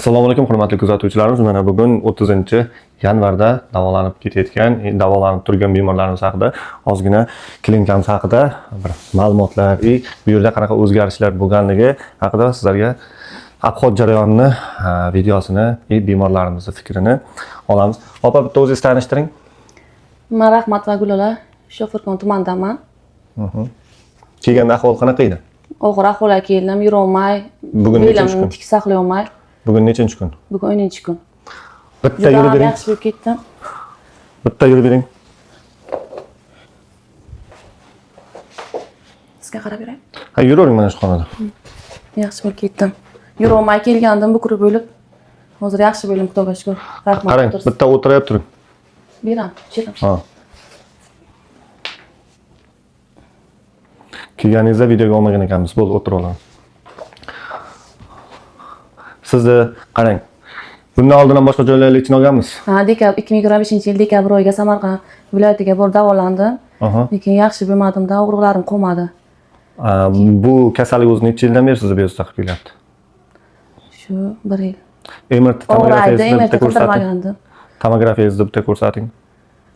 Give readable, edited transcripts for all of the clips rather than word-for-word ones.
Assalomu alaykum hurmatli kuzatuvchilarimiz. Mana bugun 30-yanvarda davolanib turgan bemorlarimiz haqida ozgina klinikamiz haqida bir ma'lumotlar, bu yerda qanaqa o'zgarishlar bo'lganligi haqida sizlarga abhod jarayonini videosini, bemorlarimizning fikrini olamiz. Opa, bitta o'zingizni tanishtiring. Men Rahmat va Gulola, Shofirkon tumanidanman. Kelganda ahvol qanaqa edi? Og'ir ahvolga keldim, yurolmay, Bugun nechanchi kun? tik saqlay olmay. Bugun nechanchi kun? Bugun 10-kun. Bitta yurib bering. Yaxshi bo'lib ketdim. Bitta yurib bering. Sizga qarab beray. Ha, yuravering mana shu xonada. Yaxshi bo'lib ketdim. Yurolmay kelgandim, bukurib bo'lib. Hozir yaxshi bo'ldim, Xudoga shukr. Rahmat. Qarang, bitta o'tirib turing. Beram, chetim. Ha. Kelganingizda videoga olmagan ekanmiz. Bo'ldi, o'tirib olamiz. Sizni qarang. Bundan oldin ham boshqa joylarga ichini olganmiz. Ha, 2025-yil dekabr oyida Samarqand viloyatiga borib davolandim. Lekin yaxshi bo'lmadim-da, og'riqlarim qolmadi. Bu kasallik o'zi necha yildan beri sizni bezovta qilib kelyapti? Shu 1 yil. MRT tomografiyangizni bitta ko'rsating. Qildirmagandim. Tomografiyangizni bitta ko'rsating.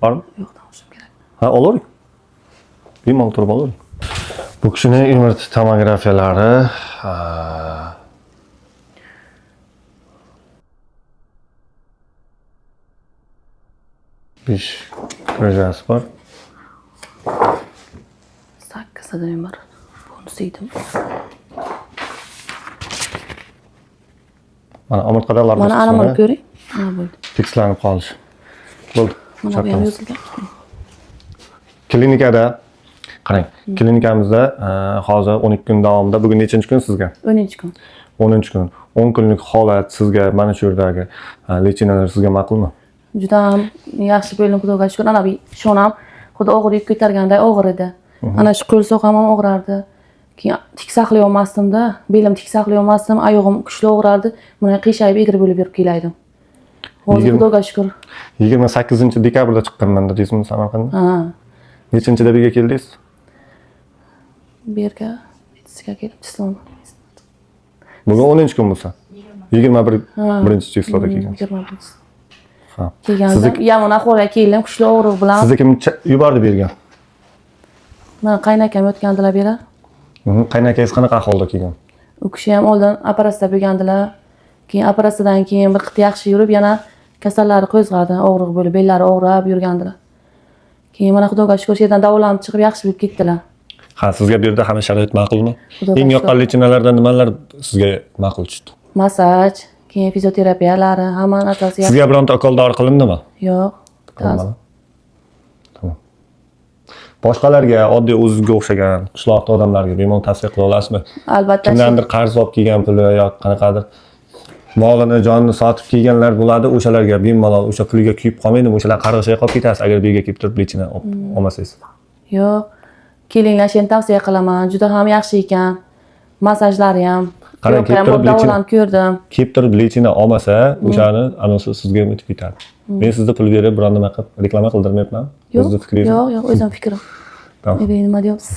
Bormi? Yo'q, topshirib kerak. Ha, olavering. Bemalol turib olavering. Bu kishining MRT tomografiyalari besh rejasi bor. 8 adam bor. Bunisi edim. Mana omurtqadalar Mana anamni ko'ring. Mana bo'ldi. Fikslanib qolish. Bo'ldi. Mana bu ham yozilgan. Klinikada qarang, klinikamizda hozir 12 kun davomida, bugun nechanchi kun sizga? 10-kun. 10-kun. 10 kunlik holat sizga mana shu yerdagi lechinalar sizga ma'qulmi? Juda ham yaxshi bo'ldim, Xudoga shukr. Ana bu shonam xuddi og'ir yuk ko'targanda og'ir edi. Ana shu qo'l soqam ham og'rardi. Keyin tik saqlay olmasdim-da, belim tik saqlay olmasdim, oyog'im kuchli og'rardi. Mana qiyshayib egri bo'lib yurib kelaydim. Hozir Xudoga shukr. 28-dekabrda chiqqanman deysizmi Samarqandga? Ha. Nechanchida birga keldingiz? Bu yerga kelib chiqdim. Bugun 10-kun bo'lsa. 21-chisiloda kelgan. 21. Ha. Kelgandim, yomon ahvolga keldim, kuchli og'riq bilan. Sizni kim yubordi bu yerga? Men qaynakam o'tgandilar bu yerga. Qaynakangiz qanaqa ahvolda kelgan? U kishi ham oldin operatsiya bo'lgandilar. Keyin operatsiyadan keyin bir qit yaxshi yurib, yana kasallari qo'zg'adi, og'riq bo'lib, bellari og'rib yurgandilar. Keyin mana Xudoga shukr, yerdan davolanib chiqib yaxshi bo'lib ketdilar. Ha, sizga bu yerda hamma sharoit ma'qulmi? Eng yoqqan lechinalardan nimalar sizga ma'qul tushdi? Massaj, keyin fizioterapiyalari, hamma narsasi yaxshi. Sizga bironta ukol dori qilindimi? Yo'q. Tamam. Boshqalarga, oddiy o'zingizga o'xshagan qishloqda odamlarga bemalol tavsiya qila olasizmi? Albatta. Kimdandir qarz olib kelgan puli yoki qanaqadir molini, jonini sotib kelganlar bo'ladi, o'shalarga bemalol o'sha puliga kuyib qolmaydimi? O'shalar qarg'ishiga qolib ketasiz agar bu yerga kelib turib lechina olmasangiz. Yo'q. Kelinglar, seni tavsiya qilaman. Juda ham yaxshi ekan. Massajlari ham. Qarang, kelib turib davolanib ko'rdim. Kelib turib lechina olmasa, o'shani anosi sizga o'tib ketadi. Men sizga pul berib, biron nima qilib reklama qildirmayapman. Yo'q, yo'q, o'zim fikrim. Tamam. Nima deyapsiz?